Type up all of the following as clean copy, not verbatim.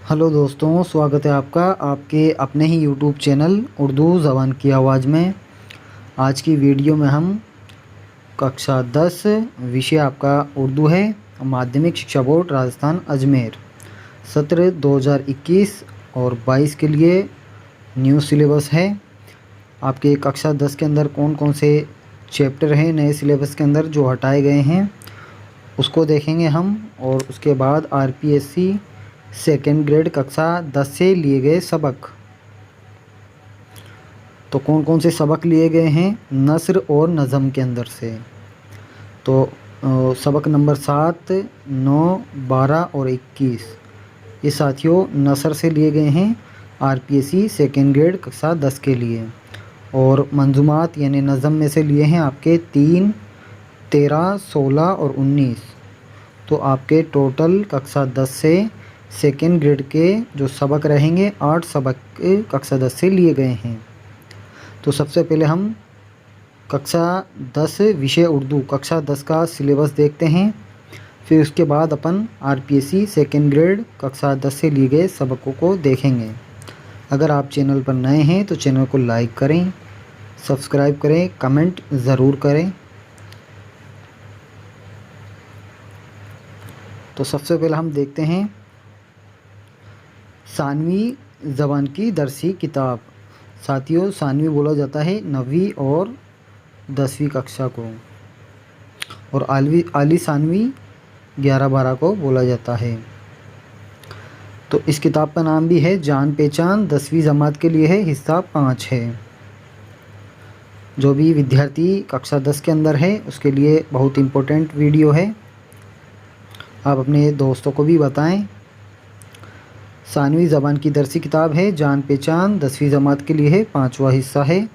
Hello दोस्तों, स्वागत है आपका आपके अपने ही यूट्यूब चैनल उर्दू ज़बान की आवाज़ में। आज की वीडियो में हम कक्षा 10 विषय आपका उर्दू है, माध्यमिक शिक्षा बोर्ड राजस्थान अजमेर, सत्र 2021 और 22 के लिए न्यू सिलेबस है। आपके कक्षा 10 के अंदर कौन कौन से चैप्टर हैं नए सिलेबस के अंदर जो हटाए गए हैं उसको देखेंगे हम। और उसके बाद आरपीएससी सेकेंड ग्रेड कक्षा 10 से लिए गए सबक, तो कौन कौन से सबक लिए गए हैं नस्र और नज़म के अंदर से। तो सबक नंबर 7, 9, 12 और 21 ये साथियों नस्र से लिए गए हैं आरपीएससी सेकेंड ग्रेड कक्षा 10 के लिए। और मंजूमात यानी नज़म में से लिए हैं आपके 3, 13, 16 और 19। तो आपके टोटल कक्षा 10 से सेकेंड ग्रेड के जो सबक रहेंगे 8 सबक कक्षा 10 से लिए गए हैं। तो सबसे पहले हम कक्षा 10 विषय उर्दू कक्षा 10 का सिलेबस देखते हैं, फिर उसके बाद अपन आरपीएससी सेकेंड ग्रेड कक्षा 10 से लिए गए सबकों को देखेंगे। अगर आप चैनल पर नए हैं तो चैनल को लाइक करें, सब्सक्राइब करें, कमेंट ज़रूर करें। तो सबसे पहले हम देखते हैं सानवी ज़बान की दरसी किताब। साथियों सानवी बोला जाता है 9वीं और 10वीं कक्षा को, और आली सानवी 11-12 को बोला जाता है। तो इस किताब का नाम भी है जान पहचान 10वीं जमात के लिए है, हिस्सा 5 है। जो भी विद्यार्थी कक्षा 10 के अंदर है उसके लिए बहुत इम्पोर्टेंट वीडियो है, आप अपने दोस्तों को भी बताएं। सानवी ज़बान की दरसी किताब है, जान पहचान 10वीं जमात के लिए है, 5वां हिस्सा है।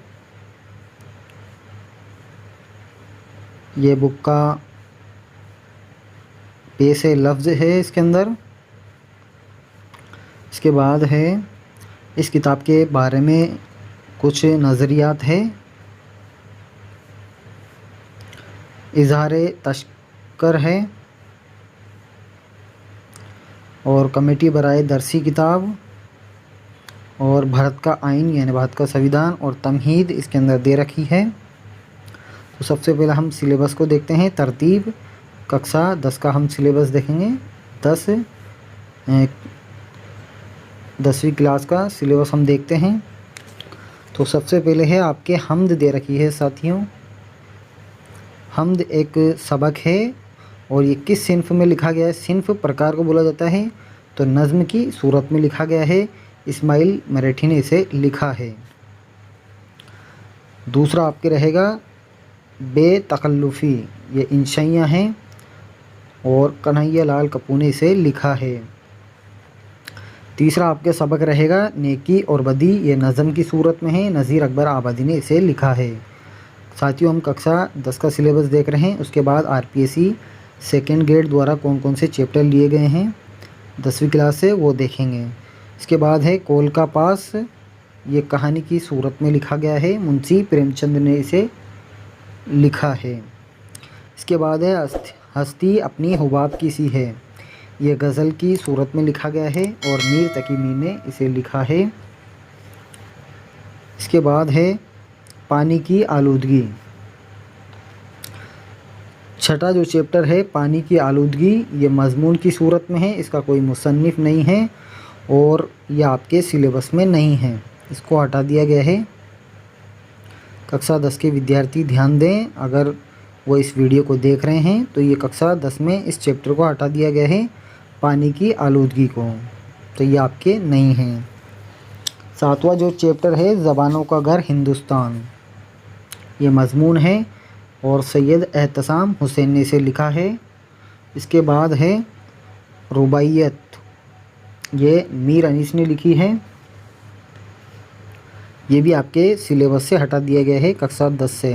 ये बुक का पेश लफ्ज़ है इसके अंदर। इसके बाद है इस किताब के बारे में कुछ नज़रियात है। इजहार तशक्कर है और कमेटी बराए दरसी किताब, और भारत का आइन यानी भारत का संविधान और तमहीद इसके अंदर दे रखी है। तो सबसे पहले हम सिलेबस को देखते हैं। तरतीब कक्षा 10 का हम सिलेबस देखेंगे। 10वीं क्लास का सिलेबस हम देखते हैं। तो सबसे पहले है आपके हमद दे रखी है साथियों। हमद एक सबक है और ये किस सिन्फ में लिखा गया है, सिन्फ प्रकार को बोला जाता है, तो नज़्म की सूरत में लिखा गया है। इस्माइल मराठी ने इसे लिखा है। दूसरा आपके रहेगा बेतकल्लुफ़ी, ये इंशाइयाँ हैं और कन्हैया लाल कपूर ने इसे लिखा है। तीसरा आपके सबक रहेगा नेकी और बदी, ये नज़म की सूरत में है, नज़ीर अकबर आबादी ने इसे लिखा है। साथियों हम कक्षा 10 का सिलेबस देख रहे हैं, उसके बाद आरपीएससी सेकेंड ग्रेड द्वारा कौन कौन से चैप्टर लिए गए हैं 10वीं क्लास से वो देखेंगे। इसके बाद है कोल का पास, ये कहानी की सूरत में लिखा गया है, मुंशी प्रेमचंद ने इसे लिखा है। इसके बाद है हस्ती अपनी हुबाब की सी है, ये गज़ल की सूरत में लिखा गया है और मीर तकी मीर ने इसे लिखा है। इसके बाद है पानी की आलूदगी। छठा जो चैप्टर है पानी की आलूदगी, ये मज़मून की सूरत में है, इसका कोई मुसन्निफ़ नहीं है और यह आपके सिलेबस में नहीं है, इसको हटा दिया गया है। कक्षा 10 के विद्यार्थी ध्यान दें, अगर वो इस वीडियो को देख रहे हैं तो ये कक्षा 10 में इस चैप्टर को हटा दिया गया है, पानी की आलूदगी को, तो ये आपके नहीं हैं। सातवां जो चैप्टर है ज़बानों का घर हिंदुस्तान, ये मज़मून है और सैयद एहतसाम हुसैन ने इसे लिखा है। इसके बाद है रुबाइयत, ये मीर अनीस ने लिखी है, ये भी आपके सिलेबस से हटा दिया गया है कक्षा 10 से।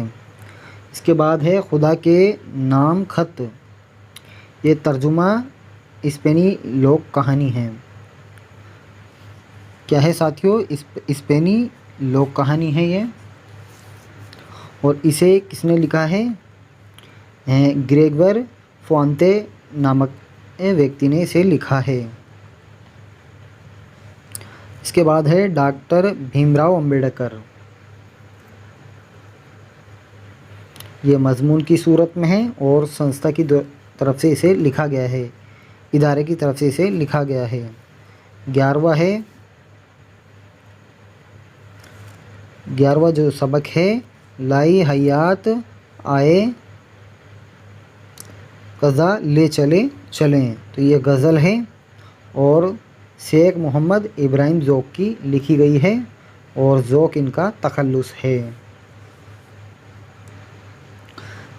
इसके बाद है खुदा के नाम ख़त, ये तर्जुमा स्पेनी लोक कहानी है। क्या है साथियों, स्पेनी लोक कहानी है ये, और इसे किसने लिखा है, ग्रेगवर फोंते नामक व्यक्ति ने इसे लिखा है। इसके बाद है डॉक्टर भीमराव अंबेडकर। ये मजमून की सूरत में है और संस्था की तरफ से इसे लिखा गया है, इदारे की तरफ से इसे लिखा गया है। 11वां जो सबक है, लाई हयात आए कज़ा ले चले चलें, तो ये गज़ल है और शेख मोहम्मद इब्राहिम ज़ौक़ की लिखी गई है और ज़ौक़ इनका तखल्लुस है।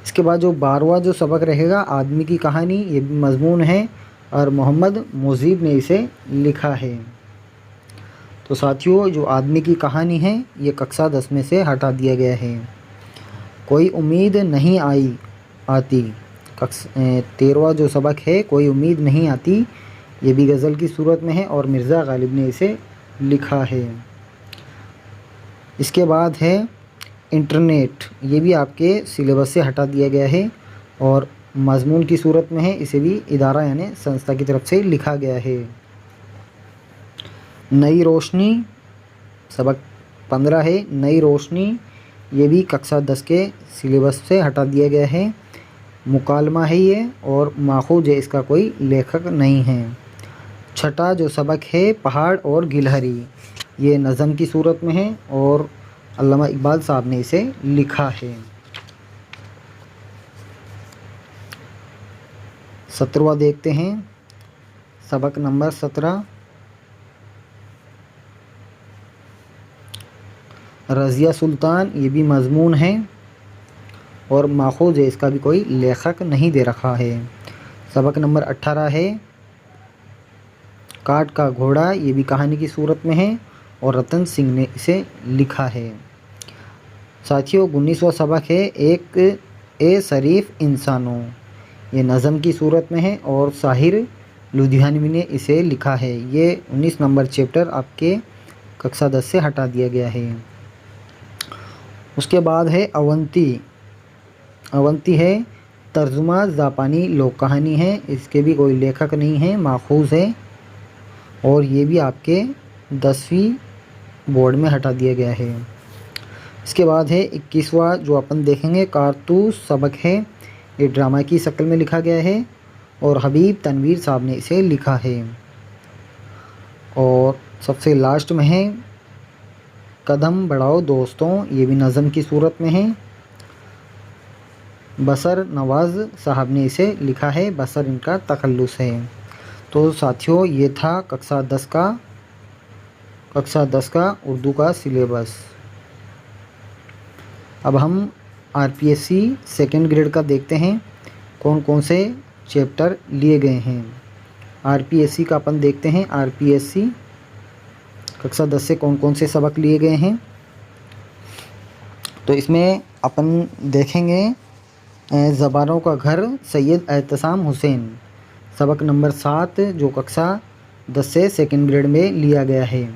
इसके बाद जो 12वां जो सबक रहेगा, आदमी की कहानी, ये भी मजमून है और मोहम्मद मुजीब ने इसे लिखा है। तो साथियों, जो आदमी की कहानी है ये कक्षा 10 में से हटा दिया गया है। कोई उम्मीद नहीं आती, 13वां जो सबक है, कोई उम्मीद नहीं आती, ये भी गज़ल की सूरत में है और मिर्ज़ा गालिब ने इसे लिखा है। इसके बाद है इंटरनेट, ये भी आपके सिलेबस से हटा दिया गया है और मजमून की सूरत में है, इसे भी इदारा यानी संस्था की तरफ से लिखा गया है। नई रोशनी, सबक 15 है, नई रोशनी, ये भी कक्षा 10 के सिलेबस से हटा दिया गया है। मुकालमा है ये और माखूज है, इसका कोई लेखक नहीं है। छठा जो सबक है, पहाड़ और गिलहरी, ये नज़म की सूरत में है और अल्लामा इकबाल साहब ने इसे लिखा है। 17वां देखते हैं, सबक नंबर 17, रज़िया सुल्तान, ये भी मजमून है और माखूज है, इसका भी कोई लेखक नहीं दे रखा है। सबक नंबर 18 है, काट का घोड़ा, ये भी कहानी की सूरत में है और रतन सिंह ने इसे लिखा है। साथियों, 19वां सबक है, एक ए शरीफ इंसानों, ये नज़म की सूरत में है और साहिर लुधियानवी ने इसे लिखा है। ये 19 नंबर चैप्टर आपके कक्षा 10 से हटा दिया गया है। उसके बाद है अवंती, अवंती है तर्जुमा जापानी लोक कहानी है, इसके भी कोई लेखक नहीं है, माखूज है और ये भी आपके 10वीं बोर्ड में हटा दिया गया है। इसके बाद है 21वां जो अपन देखेंगे, कारतूस सबक है, ये ड्रामा की शक्ल में लिखा गया है और हबीब तनवीर साहब ने इसे लिखा है। और सबसे लास्ट में है कदम बढ़ाओ दोस्तों, ये भी नज़म की सूरत में है, बसर नवाज़ साहब ने इसे लिखा है, बसर इनका तखल्लुस है। तो साथियों, ये था कक्षा 10 का उर्दू का सिलेबस। अब हम आरपीएससी सेकेंड ग्रेड का देखते हैं कौन कौन से चैप्टर लिए गए हैं। आरपीएससी का अपन देखते हैं, आरपीएससी कक्षा 10 से कौन कौन से सबक लिए गए हैं। तो इसमें अपन देखेंगे ज़बानों का घर, सैयद एहतसाम हुसैन, सबक नंबर 7 जो कक्षा 10 से सेकेंड ग्रेड में लिया गया है।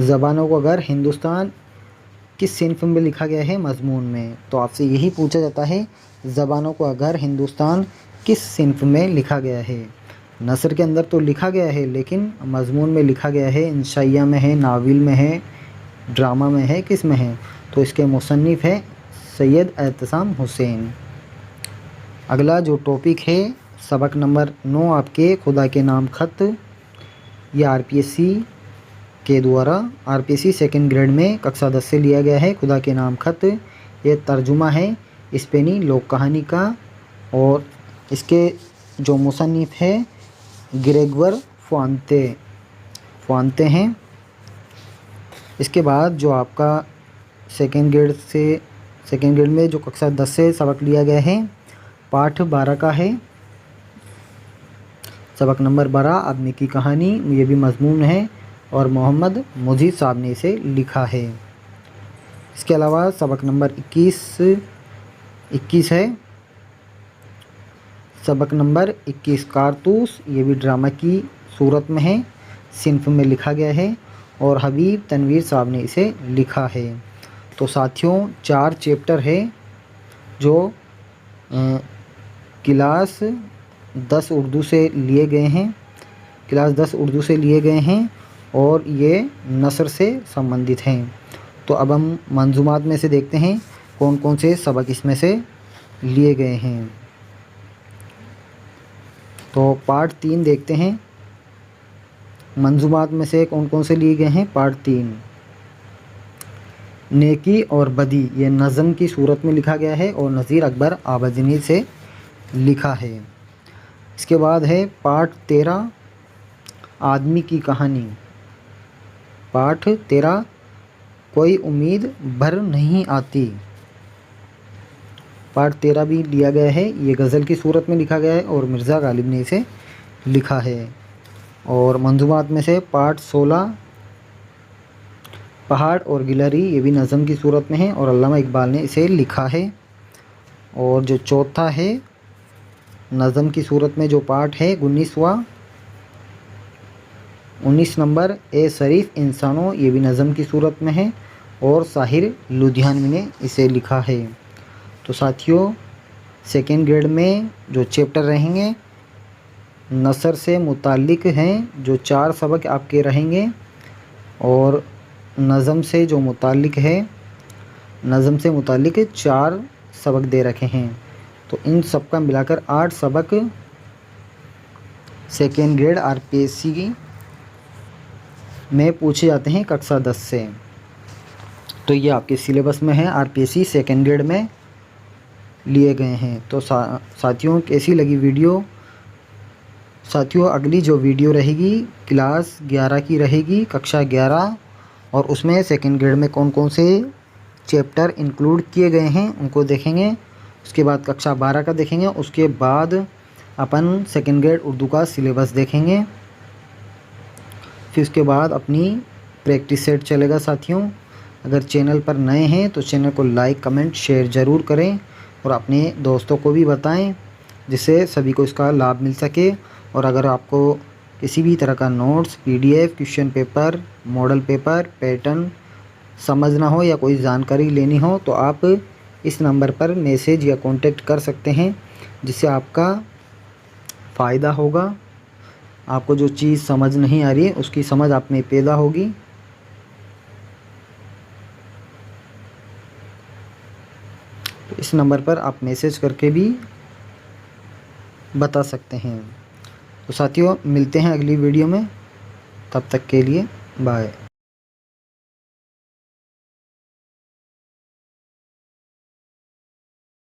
ज़बानों का घर हिंदुस्तान किस सिन्फ में लिखा गया है, मजमून में। तो आपसे यही पूछा जाता है, ज़बानों का घर हिंदुस्तान किस सिन्फ में लिखा गया है। नसर के अंदर तो लिखा गया है, लेकिन मजमून में लिखा गया है, इंशाइया में है, नाविल में है, ड्रामा में है, किस में है। तो इसके मुसन्निफ़ है सैयद एहतसाम हुसैन। अगला जो टॉपिक है, सबक नंबर 9 आपके खुदा के नाम ख़त, ये आरपीएससी के द्वारा आरपीएससी सेकेंड ग्रेड में कक्षा 10 से लिया गया है। खुदा के नाम ख़त ये तर्जुमा है स्पेनी लोक कहानी का और इसके जो मुसन्निफ़ है ग्रेगवर फ़ुआंते हैं। इसके बाद जो आपका सेकेंड ग्रेड में जो कक्षा 10 से सबक लिया गया है, पाठ 12 का है, सबक नंबर 12 आदमी की कहानी, ये भी मजमून है और मोहम्मद मुजीब साहब ने इसे लिखा है। इसके अलावा सबक नंबर 21 है, सबक नंबर 21 कारतूस, ये भी ड्रामा की सूरत में है, सिन्फ में लिखा गया है और हबीब तनवीर साहब ने इसे लिखा है। तो साथियों, 4 चैप्टर है जो क्लास 10 उर्दू से लिए गए हैं। क्लास 10 उर्दू से लिए गए हैं और ये नसर से संबंधित हैं। तो अब हम मंजूमात में से देखते हैं कौन कौन से सबक इसमें से लिए गए हैं। तो पार्ट 3 देखते हैं मंजूमात में से कौन कौन से लिए गए हैं। पार्ट 3 नेकी और बदी, ये नज़म की सूरत में लिखा गया है और नज़ीर अकबर आबादनी से लिखा है। इसके बाद है पार्ट 13 आदमी की कहानी। पार्ट 13 कोई उम्मीद भर नहीं आती। पार्ट 13 भी लिया गया है, ये गज़ल की सूरत में लिखा गया है और मिर्ज़ा गालिब ने इसे लिखा है। और मंजूमात में से पार्ट 16 पहाड़ और गिलहरी, ये भी नज़म की सूरत में है और अल्लामा इकबाल ने इसे लिखा है। और जो चौथा है नज़म की सूरत में जो पार्ट है 19 नंबर ए शरीफ इंसानों, ये भी नज़म की सूरत में है और साहिर लुधियानवी ने इसे लिखा है। तो साथियों सेकेंड ग्रेड में जो चैप्टर रहेंगे नसर से मुताल्लिक़ हैं, जो 4 सबक आपके रहेंगे और नज़म से जो मुताल्लिक़ है, नज़म से मुताल्लिक़ 4 सबक दे रखे हैं। तो इन सब का मिलाकर 8 सबक सेकेंड ग्रेड आरपीएससी में पूछे जाते हैं कक्षा 10 से। तो ये आपके सिलेबस में है, आरपीएससी सेकेंड ग्रेड में लिए गए हैं। तो साथियों कैसी लगी वीडियो? साथियों अगली जो वीडियो रहेगी क्लास 11 की रहेगी, कक्षा 11, और उसमें सेकेंड ग्रेड में कौन कौन से चैप्टर इंक्लूड किए गए हैं उनको देखेंगे। उसके बाद कक्षा 12 का देखेंगे। उसके बाद अपन सेकेंड ग्रेड उर्दू का सिलेबस देखेंगे। फिर उसके बाद अपनी प्रैक्टिस सेट चलेगा। साथियों अगर चैनल पर नए हैं तो चैनल को लाइक कमेंट शेयर ज़रूर करें और अपने दोस्तों को भी बताएं, जिससे सभी को इसका लाभ मिल सके। और अगर आपको किसी भी तरह का notes, PDF, question paper, model paper, pattern समझना हो या कोई जानकारी लेनी हो तो आप इस नंबर पर मैसेज या कांटेक्ट कर सकते हैं, जिससे आपका फ़ायदा होगा। आपको जो चीज़ समझ नहीं आ रही है उसकी समझ आप में पैदा होगी। तो इस नंबर पर आप मैसेज करके भी बता सकते हैं। तो साथियों मिलते हैं अगली वीडियो में, तब तक के लिए बाय।